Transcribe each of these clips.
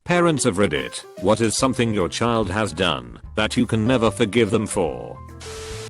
Parents of Reddit, what is something your child has done that you can never forgive them for?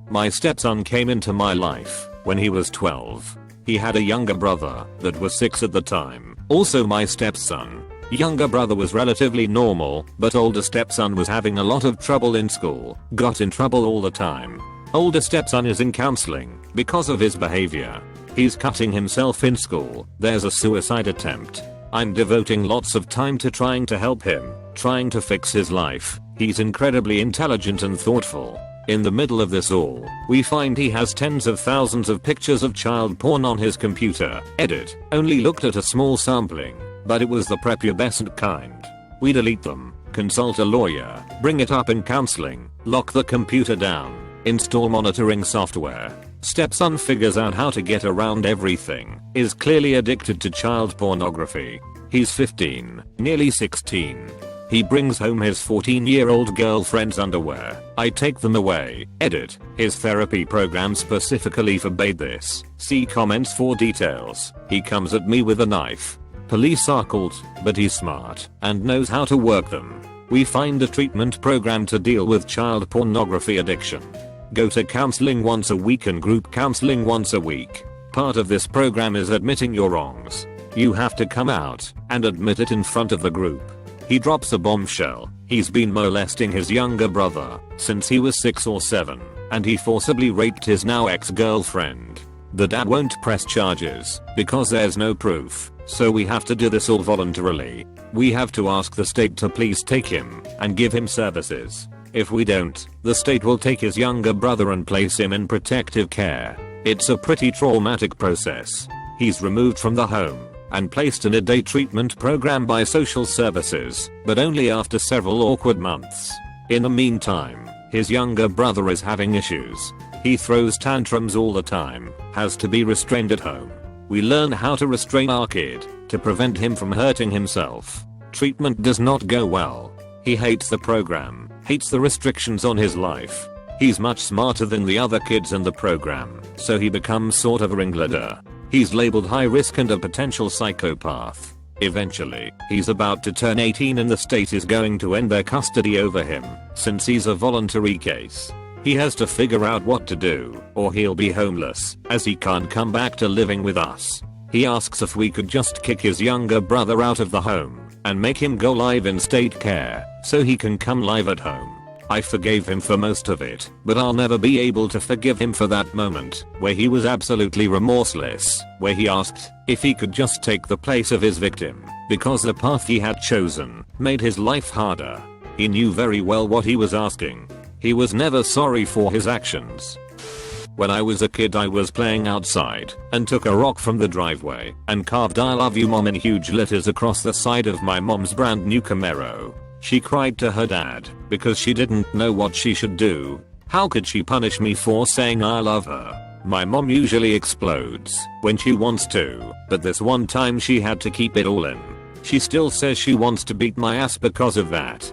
My stepson came into my life when he was 12. He had a younger brother that was 6 at the time, also my stepson. Younger brother was relatively normal, but older stepson was having a lot of trouble in school, got in trouble all the time. Older stepson is in counseling because of his behavior. He's cutting himself in school, there's a suicide attempt. I'm devoting lots of time to trying to help him, trying to fix his life. He's incredibly intelligent and thoughtful. In the middle of this all, we find he has tens of thousands of pictures of child porn on his computer. Edit, only looked at a small sampling, but it was the prepubescent kind. We delete them, consult a lawyer, bring it up in counseling, lock the computer down, install monitoring software. Stepson figures out how to get around everything, is clearly addicted to child pornography. He's 15, nearly 16. He brings home his 14-year-old girlfriend's underwear. I take them away. Edit, his therapy program specifically forbade this. See comments for details. He comes at me with a knife. Police are called, but he's smart and knows how to work them. We find a treatment program to deal with child pornography addiction. Go to counseling once a week and group counseling once a week. Part of this program is admitting your wrongs. You have to come out and admit it in front of the group. He drops a bombshell. He's been molesting his younger brother since he was 6 or 7, and he forcibly raped his now ex-girlfriend. The dad won't press charges because there's no proof, so we have to do this all voluntarily. We have to ask the state to please take him and give him services. If we don't, the state will take his younger brother and place him in protective care. It's a pretty traumatic process. He's removed from the home and placed in a day treatment program by social services, but only after several awkward months. In the meantime, his younger brother is having issues. He throws tantrums all the time, has to be restrained at home. We learn how to restrain our kid to prevent him from hurting himself. Treatment does not go well. He hates the program, hates the restrictions on his life. He's much smarter than the other kids in the program, so he becomes sort of a ringleader. He's labeled high risk and a potential psychopath. Eventually, he's about to turn 18 and the state is going to end their custody over him, since he's a voluntary case. He has to figure out what to do, or he'll be homeless, as he can't come back to living with us. He asks if we could just kick his younger brother out of the home and make him go live in state care so he can come live at home. I forgave him for most of it, but I'll never be able to forgive him for that moment where he was absolutely remorseless, where he asked if he could just take the place of his victim because the path he had chosen made his life harder. He knew very well what he was asking. He was never sorry for his actions. When I was a kid I was playing outside and took a rock from the driveway and carved "I love you mom" in huge letters across the side of my mom's brand new Camaro. She cried to her dad because she didn't know what she should do. How could she punish me for saying I love her? My mom usually explodes when she wants to, but this one time she had to keep it all in. She still says she wants to beat my ass because of that.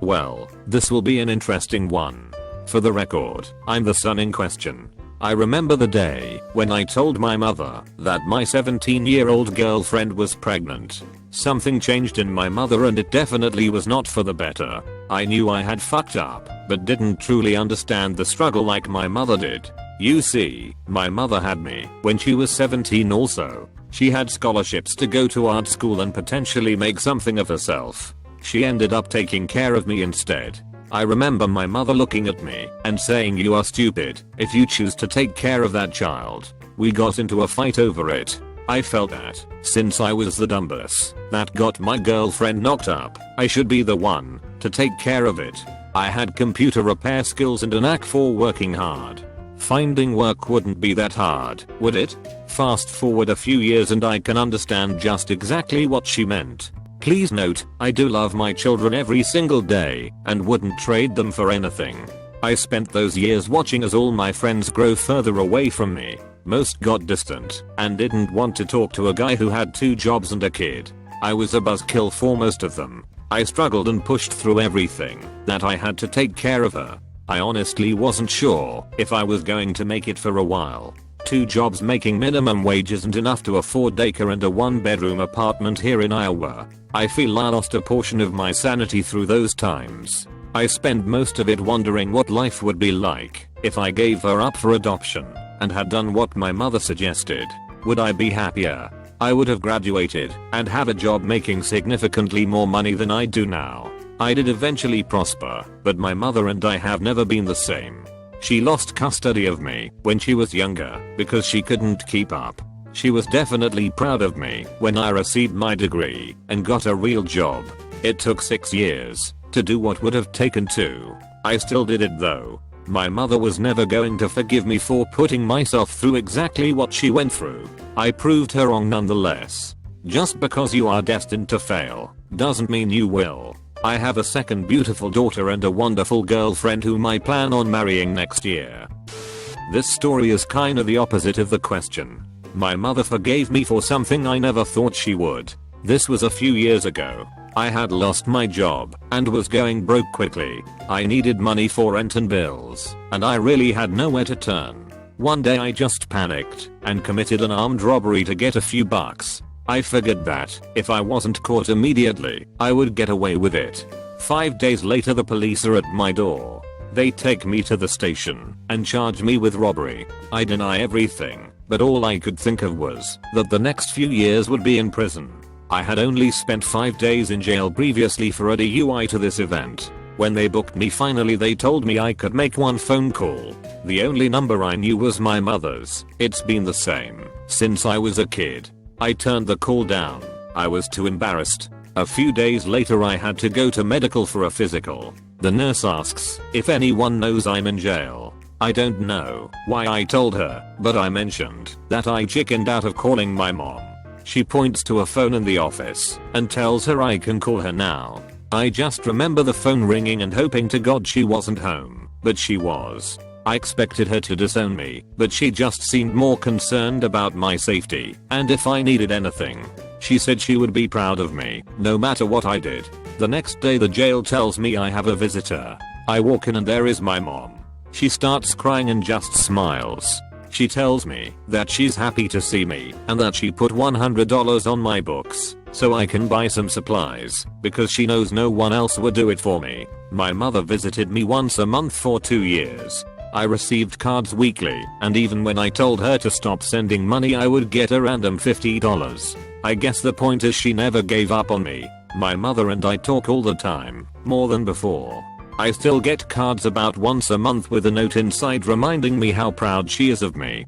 Well, this will be an interesting one. For the record, I'm the son in question. I remember the day when I told my mother that my 17-year-old girlfriend was pregnant. Something changed in my mother and it definitely was not for the better. I knew I had fucked up, but didn't truly understand the struggle like my mother did. You see, my mother had me when she was 17 also. She had scholarships to go to art school and potentially make something of herself. She ended up taking care of me instead. I remember my mother looking at me and saying, "You are stupid if you choose to take care of that child." We got into a fight over it. I felt that, since I was the dumbass that got my girlfriend knocked up, I should be the one to take care of it. I had computer repair skills and a knack for working hard. Finding work wouldn't be that hard, would it? Fast forward a few years and I can understand just exactly what she meant. Please note, I do love my children every single day and wouldn't trade them for anything. I spent those years watching as all my friends grow further away from me. Most got distant and didn't want to talk to a guy who had 2 jobs and a kid. I was a buzzkill for most of them. I struggled and pushed through everything that I had to take care of her. I honestly wasn't sure if I was going to make it for a while. 2 jobs making minimum wage isn't enough to afford daycare and a 1-bedroom apartment here in Iowa. I feel I lost a portion of my sanity through those times. I spent most of it wondering what life would be like if I gave her up for adoption and had done what my mother suggested. Would I be happier? I would have graduated and have a job making significantly more money than I do now. I did eventually prosper, but my mother and I have never been the same. She lost custody of me when she was younger because she couldn't keep up. She was definitely proud of me when I received my degree and got a real job. It took 6 years to do what would have taken 2. I still did it though. My mother was never going to forgive me for putting myself through exactly what she went through. I proved her wrong nonetheless. Just because you are destined to fail doesn't mean you will. I have a second beautiful daughter and a wonderful girlfriend whom I plan on marrying next year. This story is kinda the opposite of the question. My mother forgave me for something I never thought she would. This was a few years ago. I had lost my job and was going broke quickly. I needed money for rent and bills, and I really had nowhere to turn. One day I just panicked and committed an armed robbery to get a few bucks. I figured that if I wasn't caught immediately, I would get away with it. 5 days later the police are at my door. They take me to the station and charge me with robbery. I deny everything, but all I could think of was that the next few years would be in prison. I had only spent 5 days in jail previously for a DUI to this event. When they booked me finally they told me I could make one phone call. The only number I knew was my mother's. It's been the same since I was a kid. I turned the call down. I was too embarrassed. A few days later I had to go to medical for a physical. The nurse asks if anyone knows I'm in jail. I don't know why I told her, but I mentioned that I chickened out of calling my mom. She points to a phone in the office and tells her I can call her now. I just remember the phone ringing and hoping to God she wasn't home, but she was. I expected her to disown me, but she just seemed more concerned about my safety and if I needed anything. She said she would be proud of me, no matter what I did. The next day the jail tells me I have a visitor. I walk in and there is my mom. She starts crying and just smiles. She tells me that she's happy to see me and that she put $100 on my books so I can buy some supplies because she knows no one else would do it for me. My mother visited me once a month for 2 years. I received cards weekly, and even when I told her to stop sending money I would get a random $50. I guess the point is she never gave up on me. My mother and I talk all the time, more than before. I still get cards about once a month with a note inside reminding me how proud she is of me.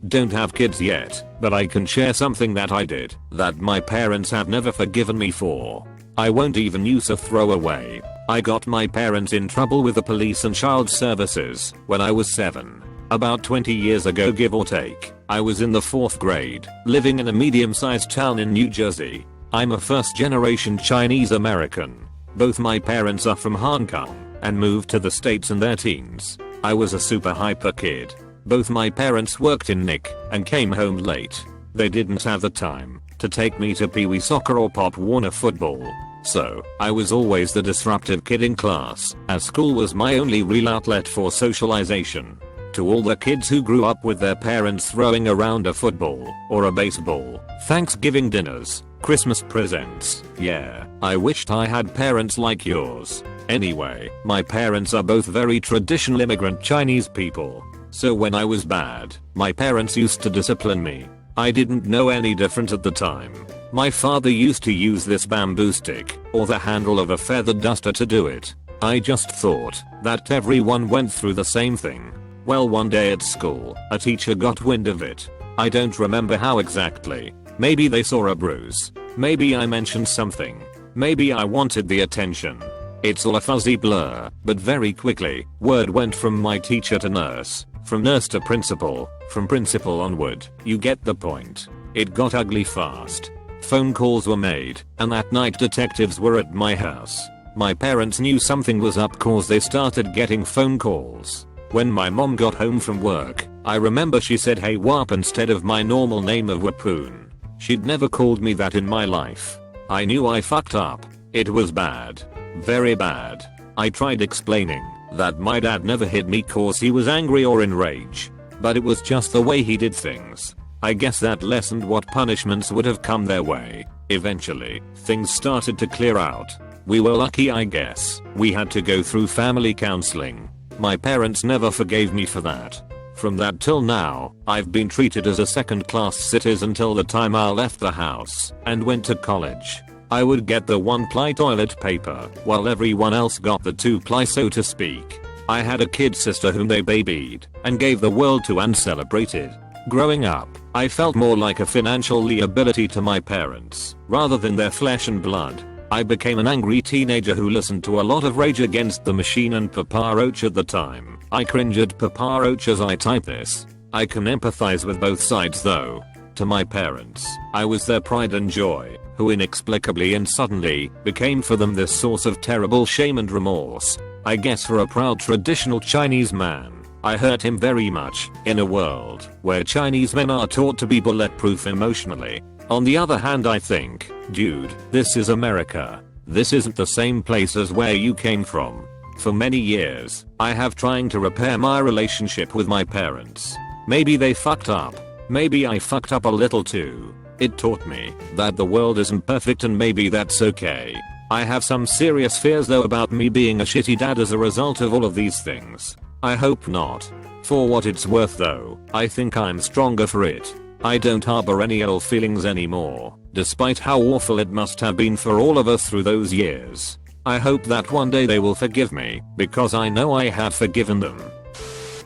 Don't have kids yet, but I can share something that I did that my parents have never forgiven me for. I won't even use a throwaway. I got my parents in trouble with the police and child services when I was 7. About 20 years ago give or take. I was in the 4th grade, living in a medium-sized town in New Jersey. I'm a first-generation Chinese American. Both my parents are from Hong Kong and moved to the States in their teens. I was a super hyper kid. Both my parents worked in Nick and came home late. They didn't have the time to take me to Pee Wee soccer or Pop Warner football. So, I was always the disruptive kid in class, as school was my only real outlet for socialization. To all the kids who grew up with their parents throwing around a football or a baseball, Thanksgiving dinners, Christmas presents, yeah, I wished I had parents like yours. Anyway, my parents are both very traditional immigrant Chinese people. So when I was bad, my parents used to discipline me. I didn't know any different at the time. My father used to use this bamboo stick or the handle of a feather duster to do it. I just thought that everyone went through the same thing. Well, one day at school, a teacher got wind of it. I don't remember how exactly. Maybe they saw a bruise. Maybe I mentioned something. Maybe I wanted the attention. It's all a fuzzy blur, but very quickly, word went from my teacher to nurse, from nurse to principal, from principal onward. You get the point. It got ugly fast. Phone calls were made, and that night detectives were at my house. My parents knew something was up cause they started getting phone calls. When my mom got home from work, I remember she said hey Wap instead of my normal name of Wapoon. She'd never called me that in my life. I knew I fucked up. It was bad. Very bad. I tried explaining that my dad never hit me cause he was angry or enraged. but it was just the way he did things. I guess that lessened what punishments would have come their way. Eventually, things started to clear out. We were lucky, I guess. We had to go through family counseling. My parents never forgave me for that. From that till now, I've been treated as a second-class citizen till the time I left the house and went to college. I would get the 1-ply toilet paper, while everyone else got the 2-ply, so to speak. I had a kid sister whom they babied and gave the world to and celebrated. Growing up, I felt more like a financial liability to my parents, rather than their flesh and blood. I became an angry teenager who listened to a lot of Rage Against the Machine and Papa Roach at the time. I cringe at Papa Roach as I type this. I can empathize with both sides though. To my parents, I was their pride and joy, who inexplicably and suddenly became for them this source of terrible shame and remorse. I guess for a proud traditional Chinese man, I hurt him very much, in a world where Chinese men are taught to be bulletproof emotionally. On the other hand, I think, dude, this is America. This isn't the same place as where you came from. For many years, I have trying to repair my relationship with my parents. Maybe they fucked up. Maybe I fucked up a little too. It taught me that the world isn't perfect and maybe that's okay. I have some serious fears though about me being a shitty dad as a result of all of these things. I hope not. For what it's worth though, I think I'm stronger for it. I don't harbor any ill feelings anymore, despite how awful it must have been for all of us through those years. I hope that one day they will forgive me, because I know I have forgiven them.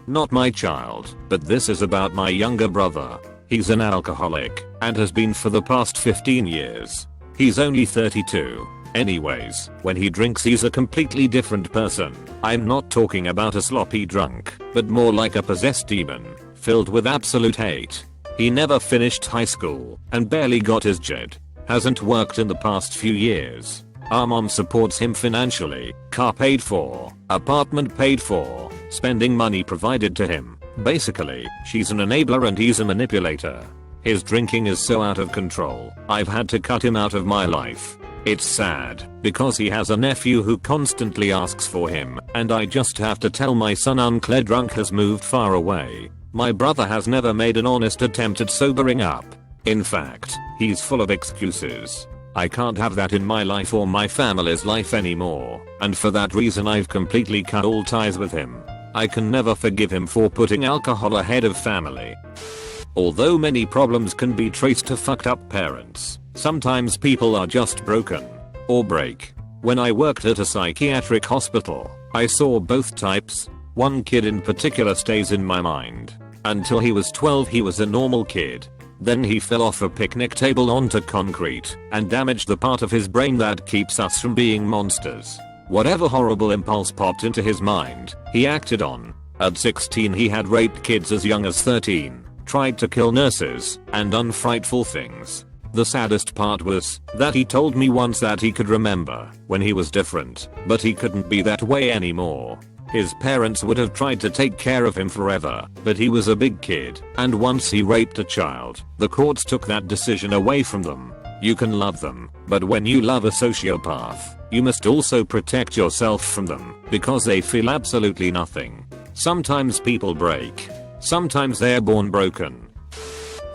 Not my child, but this is about my younger brother. He's an alcoholic, and has been for the past 15 years. He's only 32. Anyways, when he drinks he's a completely different person. I'm not talking about a sloppy drunk, but more like a possessed demon, filled with absolute hate. He never finished high school, and barely got his JED. Hasn't worked in the past few years. Our mom supports him financially, car paid for, apartment paid for, spending money provided to him. Basically, she's an enabler and he's a manipulator. His drinking is so out of control, I've had to cut him out of my life. It's sad, because he has a nephew who constantly asks for him, and I just have to tell my son Uncle Drunk has moved far away. My brother has never made an honest attempt at sobering up. In fact, he's full of excuses. I can't have that in my life or my family's life anymore, and for that reason I've completely cut all ties with him. I can never forgive him for putting alcohol ahead of family. Although many problems can be traced to fucked up parents, sometimes people are just broken. Or break. When I worked at a psychiatric hospital, I saw both types. One kid in particular stays in my mind. Until he was 12 he was a normal kid. Then he fell off a picnic table onto concrete and damaged the part of his brain that keeps us from being monsters. Whatever horrible impulse popped into his mind, he acted on. At 16 he had raped kids as young as 13, tried to kill nurses, and done frightful things. The saddest part was that he told me once that he could remember when he was different, but he couldn't be that way anymore. His parents would have tried to take care of him forever, but he was a big kid, and once he raped a child, the courts took that decision away from them. You can love them, but when you love a sociopath, you must also protect yourself from them, because they feel absolutely nothing. Sometimes people break. Sometimes they're born broken.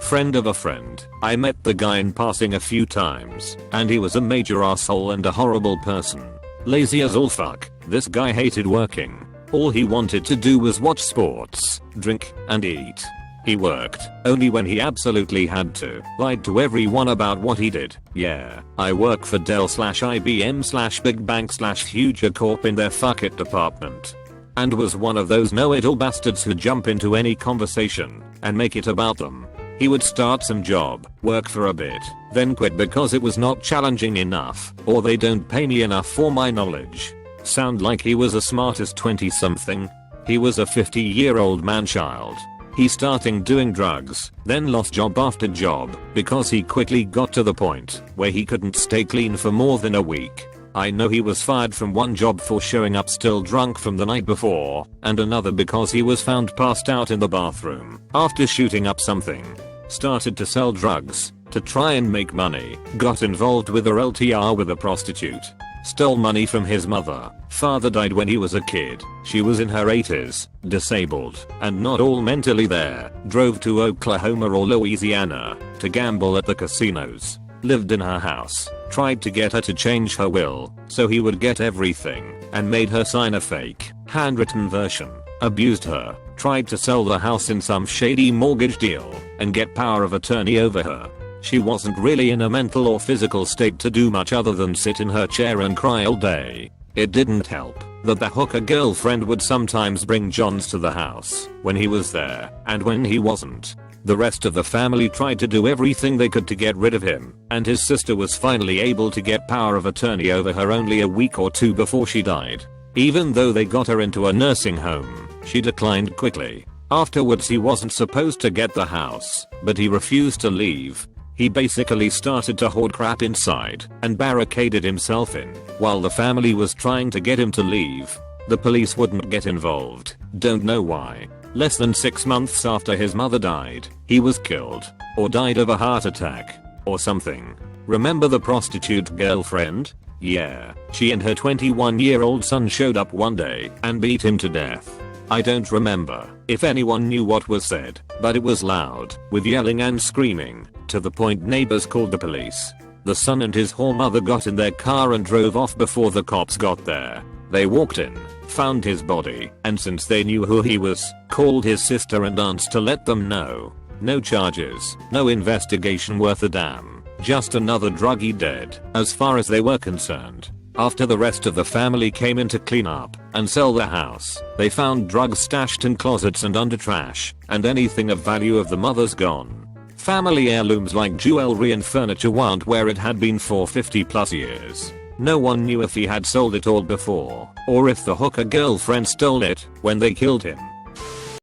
Friend of a friend, I met the guy in passing a few times, and he was a major asshole and a horrible person. Lazy as all fuck, this guy hated working. All he wanted to do was watch sports, drink, and eat. He worked only when he absolutely had to, lied to everyone about what he did. Yeah, I work for Dell/IBM/Big Bank/Huger Corp in their fuck it department. And was one of those know-it-all bastards who jump into any conversation and make it about them. He would start some job, work for a bit, then quit because it was not challenging enough, or they don't pay me enough for my knowledge. Sound like he was a smartest 20-something? He was a 50-year-old man-child. He started doing drugs, then lost job after job, because he quickly got to the point where he couldn't stay clean for more than a week. I know he was fired from one job for showing up still drunk from the night before, and another because he was found passed out in the bathroom after shooting up something. Started to sell drugs to try and make money, got involved with a LTR with a prostitute. Stole money from his mother. Father died when he was a kid. She was in her 80s, disabled, and not all mentally there. Drove to Oklahoma or Louisiana to gamble at the casinos. Lived in her house. Tried to get her to change her will so he would get everything, and made her sign a fake, handwritten version. Abused her. Tried to sell the house in some shady mortgage deal and get power of attorney over her. She wasn't really in a mental or physical state to do much other than sit in her chair and cry all day. It didn't help that the hooker girlfriend would sometimes bring Johns to the house when he was there, and when he wasn't, the rest of the family tried to do everything they could to get rid of him, and his sister was finally able to get power of attorney over her only a week or two before she died. Even though they got her into a nursing home, she declined quickly. Afterwards he wasn't supposed to get the house, but he refused to leave. He basically started to hoard crap inside and barricaded himself in while the family was trying to get him to leave. The police wouldn't get involved. Don't know why. Less than 6 months after his mother died, he was killed, or died of a heart attack, or something. Remember the prostitute girlfriend? Yeah, she and her 21-year-old son showed up one day and beat him to death. I don't remember if anyone knew what was said, but it was loud, with yelling and screaming, to the point neighbors called the police. The son and his whore mother got in their car and drove off before the cops got there. They walked in, found his body, and since they knew who he was, called his sister and aunts to let them know. No charges, no investigation worth a damn, just another druggie dead, as far as they were concerned. After the rest of the family came in to clean up and sell the house, they found drugs stashed in closets and under trash, and anything of value of the mother's gone. Family heirlooms like jewelry and furniture weren't where it had been for 50 plus years. No one knew if he had sold it all before, or if the hooker girlfriend stole it when they killed him.